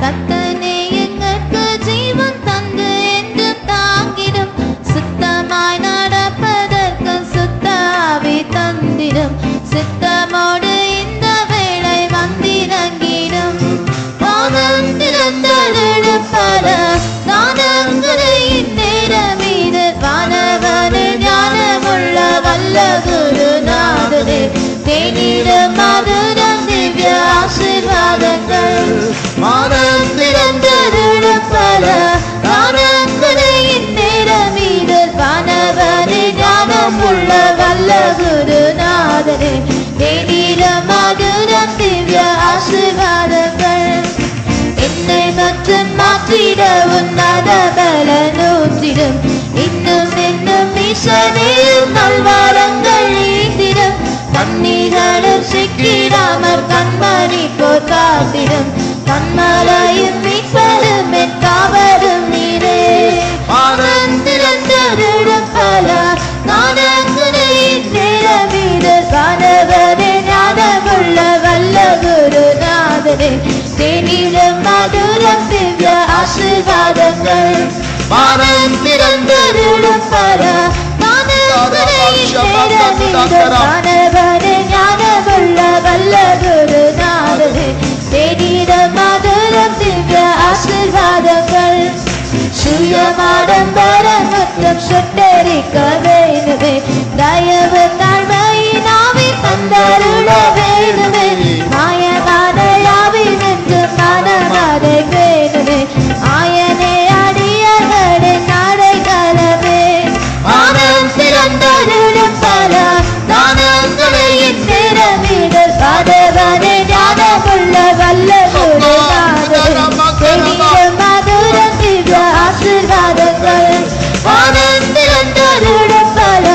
கர்த்தனே எங்களுக்கு ஜீவன் தந்து என்று தாங்கிடும், சுத்தமாய் நடப்பதற்கு சுத்த ஆவி தந்திடும், சித்தமோடு இந்த வேளை வந்திறங்கிடும். வானம் திறந்தருளும் பல தானங்களை இந்நேரம் மீது வானவனே ஞானமுள்ள வல்ல குருநாதனே தேனிடும் மதுரம் திவ்ய ஆசீர்வாதங்கள். வானம் திறந்தருளும் பல தானங்களை இந்நேரம் மீது வானவனே ஞானமுள்ள வல்ல குருநாதனே தேனிடும் மதுரம் திவ்ய ஆசீர்வாதங்கள். என்னை மற்றும் மாற்றிட உன்னத பலனூற்றிடும், இன்னும் இன்னும் ஈசனையும் நல்வாரங்கள் ஈந்திடும், கண்ணீர்களும் சிக்கிடாமற் கண்மணி போர் காத்திடும், கண்மலையும் மீட்பரும் என் காவலும் நீரே. வானம் திறந்தருளும் பல நானங்களையின் நிறமீது வானவரே ஞானமுள்ள வல்ல குருநாதனே தேனிடும் மதுரம் திவ்ய ஆசீர்வாதங்கள். வானம் திறந்தருளும் பல நானங்களையின் நிறமீது வானவரே ஞானமுள்ள வல்ல குருநாதனே தேனிடும் மதுரம் திவ்ய ஆசீர்வாதங்கள். சுயமாடம்பரம் மற்றும் சுட்டரிக்க வேணுமே, தயவு தாழ்மையின் ஆவி தந்தருள வேணுமே, மாயமான யாவி நின்று மனமாதை வேணுமே, ஆயனே அடியவரின் அடைக்கலமே. வானம் திறந்தருளும் பல தானங்களையின் நிறமீது வானவரே ஞானமுள்ள வல்ல குருநாதனே தேனிடும் மதுரம் திவ்ய ஆசீர்வாதங்கள். வானம் திறந்தருளும் பல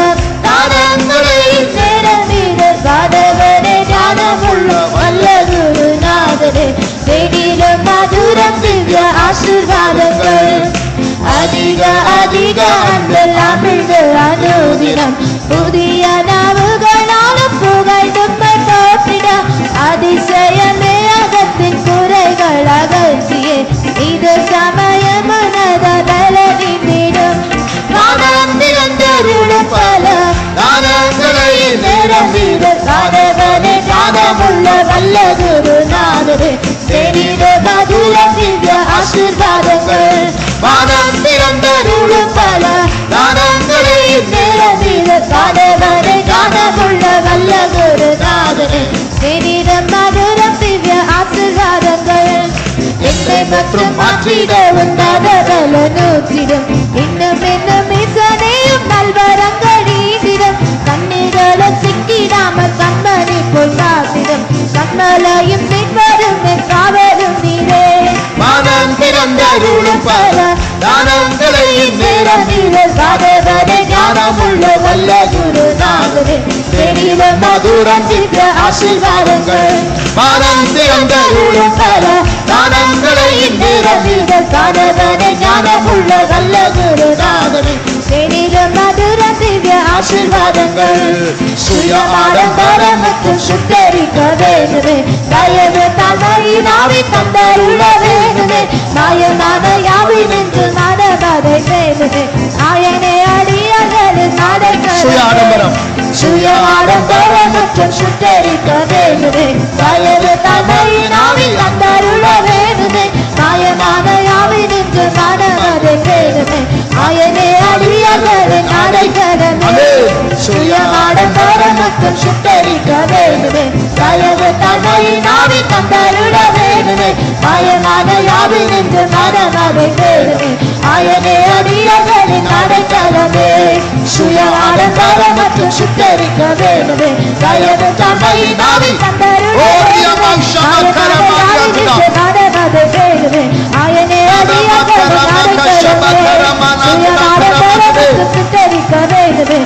தானங்களையின் நிறமீது வானவரே ஞானமுள்ள வல்ல குருநாதனே தேனிடும் மதுரம் திவ்ய ஆசீர்வாதங்கள். அதிக அதிக அன்பல் அமிழ்ந்து அனுதினம் புதிய நாவுகளாலும் புகழ்ந்தும்மை போற்றிட, அதிசயமே அகத்தின் குறைகள் அகற்றியே இது சமயம் உனத பலனிடும். வானம் திறந்தருளும் பல தானங்களையின் நிறமீது வானவரே ஞானமுள்ள வல்ல குருநாதனே தேனிடும் மதுரம் திவ்ய ஆசீர்வாதங்கள். வானம் திறந்தருளும் பல தானங்களையின் நிறமீது வானவரே ஞானமுள்ள வல்ல குருநாதனே தேனிடும் மதுரம் திவ்ய ஆசீர்வாதங்கள். என்னை மற்றும் மாற்றிட உன்னத பலனூற்றிடும், இன்னும் இன்னும் ஈசனையும் நல்வரங்கள் ஈந்திடும், கண்ணீர்களும் சிக்கிடாமல் கண்மணி போல் காத்திடும், கண்மலையும் மீட்பரும் என் காவலும் நீரே. வானம் திறந்தருளும் பல தானங்களையின் நிறமீது வானவரே ஞானமுள்ள வல்ல குருநாதனே தேனிடும் மதுரம் திவ்ய ஆசீர்வாதங்கள். வானம் திறந்தருளும் பல தானங்களையின் நிறமீது வானவரே ஞானமுள்ள வல்ல குருநாதனே தேனிடும் மதுரம் திவ்ய ஆசீர்வாதங்கள். சுயமாடம்பரம் மற்றும் சுட்டரிக்க வேணுமே, தயவு தாழ்மையின் ஆவி தந்தருள வேணுமே, மாயமான யாவி நின்று மனமதை வேணுமே, ஆயனே அடியவரின் அடைக்கலம். சுயமாடம்பரம் மற்றும் சுட்டரிக்க வேணுமே, தயவு தாழ்மையின் ஆவி தந்தருள வேணுமே, மாயமான யாவி நின்று மனமதை வேணுமே, ஆயனே அடியவரின் அடைக்கலமே. சுயமாடம்பரம் மற்றும் சுட்டரிக்க வேணுமே, தயவு தாழ்மையின் ஆவி தந்தருள வேணுமே, மாயமான யாவி நின்று மனமதை வேணுமே, ஆயனே அடியவரின் அடைக்கலமே. சுயமாடம்பரம் மற்றும் சுட்டரிக்க வேணுமே, தயவு தாழ்மையின் ஆவி தந்தருள மனமதை வேணுமே, ஆயனே அடியவரின் அடைக்கலமே. சுயமாடம்பரம் மற்றும் சுட்டரிக்க வேணுமே,